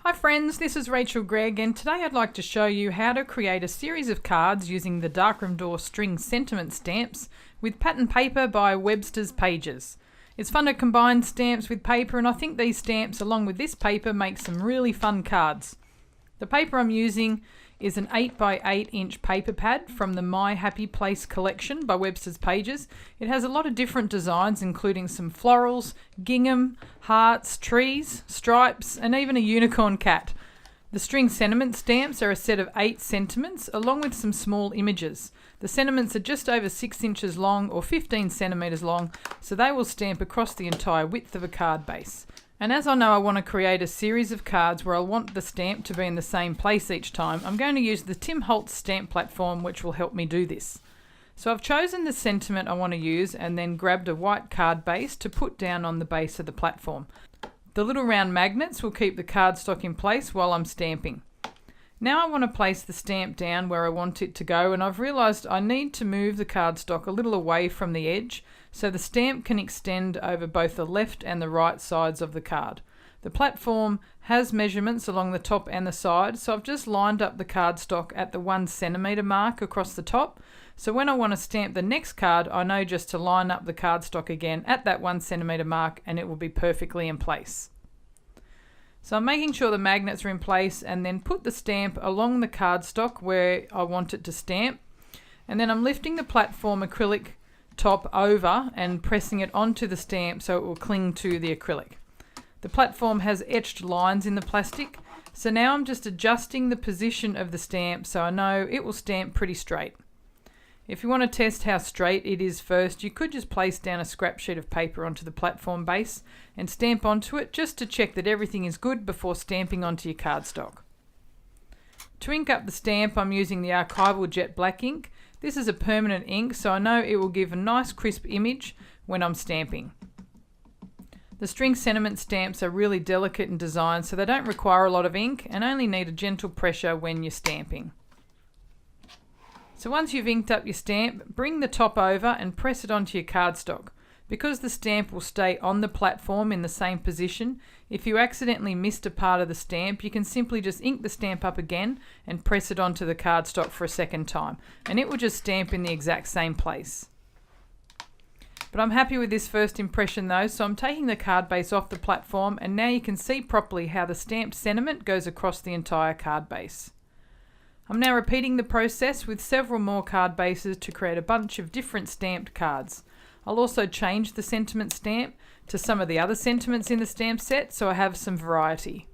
Hi friends, this is Rachel Gregg, and today I'd like to show you how to create a series of cards using the Darkroom Door String Sentiment stamps with pattern paper by Websters Pages. It's fun to combine stamps with paper, and I think these stamps along with this paper make some really fun cards. The paper I'm using is an 8x8 inch paper pad from the My Happy Place collection by Webster's Pages. It has a lot of different designs, including some florals, gingham, hearts, trees, stripes, and even a unicorn cat. The string sentiment stamps are a set of 8 sentiments along with some small images. The sentiments are just over 6 inches long or 15 centimeters long, so they will stamp across the entire width of a card base. And as I know I want to create a series of cards where I want the stamp to be in the same place each time, I'm going to use the Holtz stamp platform, which will help me do this. So I've chosen the sentiment I want to use and then grabbed a white card base to put down on the base of the platform. The little round magnets will keep the cardstock in place while I'm stamping. Now I want to place the stamp down where I want it to go, and I've realised I need to move the cardstock a little away from the edge so the stamp can extend over both the left and the right sides of the card. The platform has measurements along the top and the side, so I've just lined up the cardstock at the 1 centimeter mark across the top. So when I want to stamp the next card, I know just to line up the cardstock again at that 1 centimeter mark and it will be perfectly in place. So I'm making sure the magnets are in place and then put the stamp along the cardstock where I want it to stamp. And then I'm lifting the platform acrylic top over and pressing it onto the stamp so it will cling to the acrylic. The platform has etched lines in the plastic, so now I'm just adjusting the position of the stamp so I know it will stamp pretty straight. If you want to test how straight it is first, you could just place down a scrap sheet of paper onto the platform base and stamp onto it just to check that everything is good before stamping onto your cardstock. To ink up the stamp, I'm using the Archival jet black ink. This is a permanent ink, so I know it will give a nice crisp image when I'm stamping. The string sentiment stamps are really delicate in design, so they don't require a lot of ink and only need a gentle pressure when you're stamping. So once you've inked up your stamp, bring the top over and press it onto your cardstock. Because the stamp will stay on the platform in the same position, if you accidentally missed a part of the stamp, you can simply just ink the stamp up again and press it onto the cardstock for a second time, and it will just stamp in the exact same place. But I'm happy with this first impression though, so I'm taking the card base off the platform, and now you can see properly how the stamped sentiment goes across the entire card base. I'm now repeating the process with several more card bases to create a bunch of different stamped cards. I'll also change the sentiment stamp to some of the other sentiments in the stamp set so I have some variety.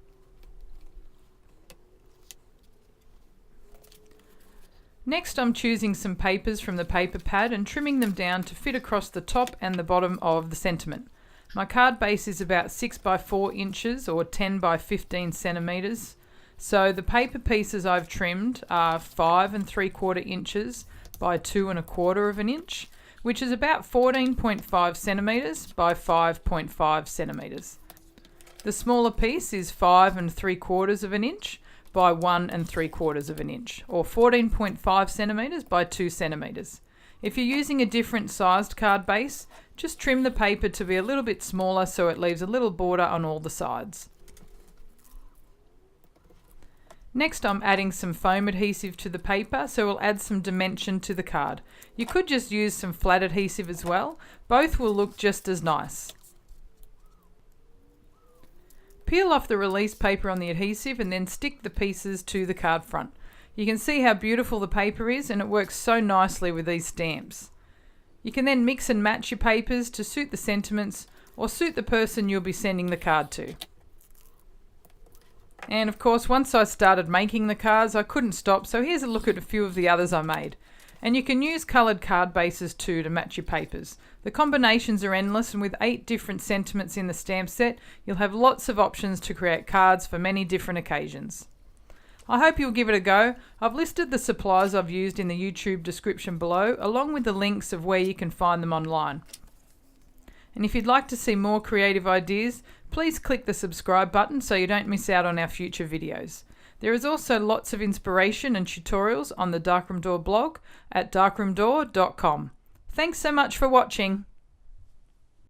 Next, I'm choosing some papers from the paper pad and trimming them down to fit across the top and the bottom of the sentiment. My card base is about 6 by 4 inches or 10 by 15 centimeters. So the paper pieces I've trimmed are 5 3/4 inches by 2 1/4 of an inch, which is about 14.5 centimeters by 5.5 centimeters. The smaller piece is 5 3/4 of an inch by 1 3/4 of an inch, or 14.5 centimeters by 2 centimeters. If you're using a different sized card base, just trim the paper to be a little bit smaller so it leaves a little border on all the sides. Next, I'm adding some foam adhesive to the paper, so we'll add some dimension to the card. You could just use some flat adhesive as well. Both will look just as nice. Peel off the release paper on the adhesive and then stick the pieces to the card front. You can see how beautiful the paper is, and it works so nicely with these stamps. You can then mix and match your papers to suit the sentiments or suit the person you'll be sending the card to. And of course, once I started making the cards, I couldn't stop, so here's a look at a few of the others I made. And you can use coloured card bases too to match your papers. The combinations are endless, and with 8 different sentiments in the stamp set, you'll have lots of options to create cards for many different occasions. I hope you'll give it a go. I've listed the supplies I've used in the YouTube description below, along with the links of where you can find them online. And if you'd like to see more creative ideas, please click the subscribe button so you don't miss out on our future videos. There is also lots of inspiration and tutorials on the Darkroom Door blog at darkroomdoor.com. Thanks so much for watching.